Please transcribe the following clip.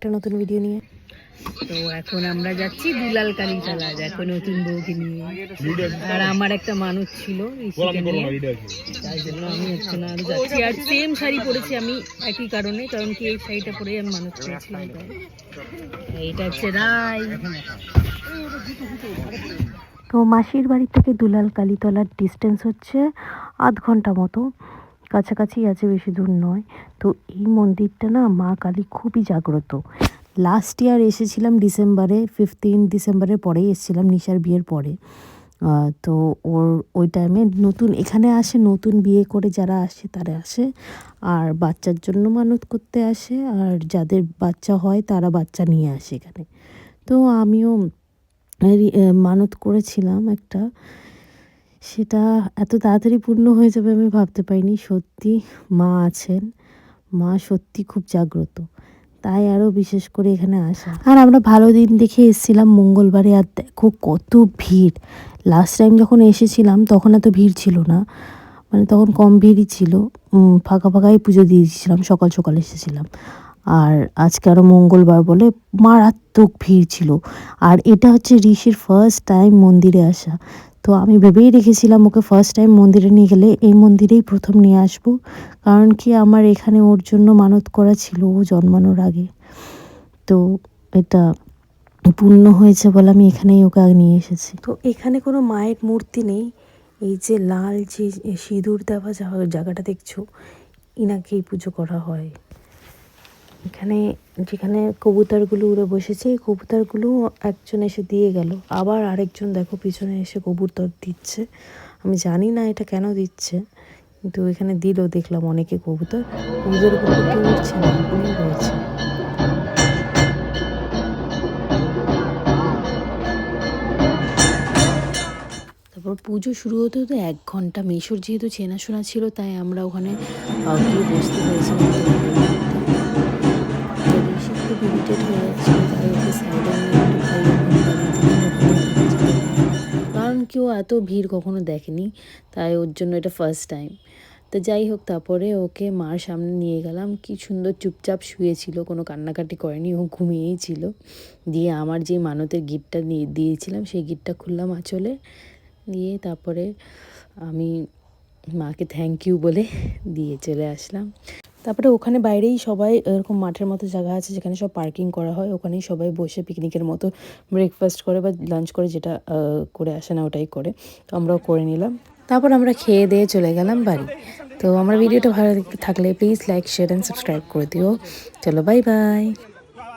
একটা নতুন ভিডিও নিয়ে। তো এখন আমরা যাচ্ছি দুলাল কালীতলা, দেখো নতুন বউকে নিয়ে। আর আমার একটা মানুষ ছিল ঋষিকে নিয়ে, তাই জন্য আমি এখন আর যাচ্ছি। আর সেম শাড়ি পরেছি আমি একই কারণে, কারণ কি এই শাড়িটা পরে আমি মানুষ করেছিলাম। এইটা হচ্ছে রাই। তো মাসির বাড়ি থেকে দুলাল কালীতলার ডিস্টেন্স হচ্ছে আধ ঘন্টা মতো, কাছাকাছি আছে, বেশি দূর নয়। তো এই মন্দিরটা না মা কালী খুবই জাগ্রত। লাস্ট ইয়ার এসেছিলাম ডিসেম্বরে, 15 ডিসেম্বরের পরেই এসেছিলাম, নিশার বিয়ের পরে। তো ওই টাইমে নতুন এখানে আসে, নতুন বিয়ে করে যারা আসে তারা আসে, আর বাচ্চার জন্য মানত করতে আসে, আর যাদের বাচ্চা হয় তারা বাচ্চা নিয়ে আসে এখানে। তো আমিও মানত করেছিলাম একটা, সেটা এত তাড়াতাড়ি পূর্ণ হয়ে যাবে আমি ভাবতে পারিনি। সত্যি মা আছেন, মা সত্যি খুব জাগ্রত, তাই আরও বিশেষ করে এখানে আসা। আর আমরা ভালো দিন দেখে এসেছিলাম মঙ্গলবারে, আর দেখো কত ভিড়। লাস্ট টাইম যখন এসেছিলাম তখন এত ভিড় ছিল না, মানে তখন কম ভিড়ই ছিল, ফাঁকা ফাঁকাই পুজো দিয়ে দিয়েছিলাম, সকাল সকাল এসেছিলাম। আর আজকে আরও মঙ্গলবার বলে মারাত্মক ভিড় ছিল। আর এটা হচ্ছে ঋষির ফার্স্ট টাইম মন্দিরে আসা। তো আমি ভেবেই রেখেছিলাম ওকে ফার্স্ট টাইম মন্দিরে নিয়ে গেলে এই মন্দিরেই প্রথম নিয়ে আসবো, কারণ কি আমার এখানে ওর জন্য মানত করা ছিল ও জন্মানোর আগে। তো এটা পূর্ণ হয়েছে বলে আমি এখানেই ওকে আগে নিয়ে এসেছি। তো এখানে কোনো মায়ের মূর্তি নেই, এই যে লাল যে সিঁদুর দেওয়া জায়গাটা দেখছো, ইনাকেই পুজো করা হয়। এখানে যেখানে কবুতরগুলো উড়ে বসেছে, এই কবুতরগুলো একজন এসে দিয়ে গেল, আবার আরেকজন দেখো পিছনে এসে কবুতর দিচ্ছে। আমি জানি না এটা কেন দিচ্ছে, কিন্তু এখানে দিল, দেখলাম অনেকে কবুতরগুলো কিন্তু উঠছে না, এখনই রয়েছে। তারপর পুজো শুরু হতে হতে 1 ঘন্টা। মেশোর যেহেতু চেনাশোনা ছিল তাই আমরা ওখানে গিয়ে বসতে পেরেছিলাম। বেশি খুব ইরিটেট হয়ে যাচ্ছিল, তাই ওকে সাইডে নিয়ে একটু খাইয়ে কারণ কেউ এত ভিড় কখনো দেখেনি, তাই ওর জন্য এটা ফার্স্ট টাইম। তো যাই হোক, তারপরে ওকে মার সামনে নিয়ে গেলাম। কি সুন্দর চুপচাপ শুয়েছিল, কোনো কান্নাকাটি করেনি, ও ঘুমিয়েই ছিল। দিয়ে আমার যে মানতের গিফটটা দিয়েছিলাম সেই গিফটটা খুললাম আঁচলে দিয়ে, তারপরে আমি মাকে থ্যাংক ইউ বলে দিয়ে চলে আসলাম। তারপরে ওখানে বাইরেই সবাই, এরকম মাঠের মতো জায়গা আছে যেখানে সব পার্কিং করা হয়, ওখানেই সবাই বসে পিকনিকের মতো ব্রেকফাস্ট করে বা লাঞ্চ করে, যেটা করে আসে না ওটাই করে। তো আমরাও করে নিলাম, তারপর আমরা খেয়ে দিয়ে চলে গেলাম বাড়ি। তো আমার ভিডিওটা ভালো থাকলে please like, share and subscribe করে দিও। চলো, বাই বাই।